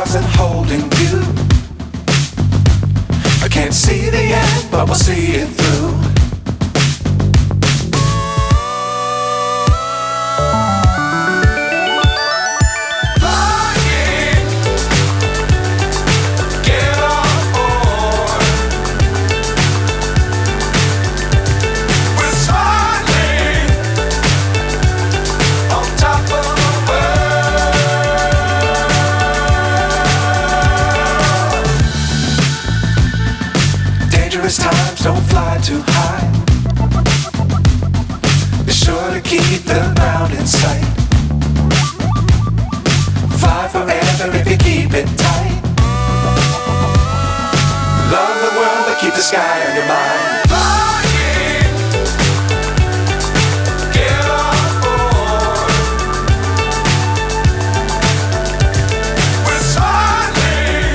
stars and holding you. I can't see the end, but we'll see it through. Times don't fly too high. Be sure to keep the ground in sight. Fly forever if you keep it tight. Love the world but keep the sky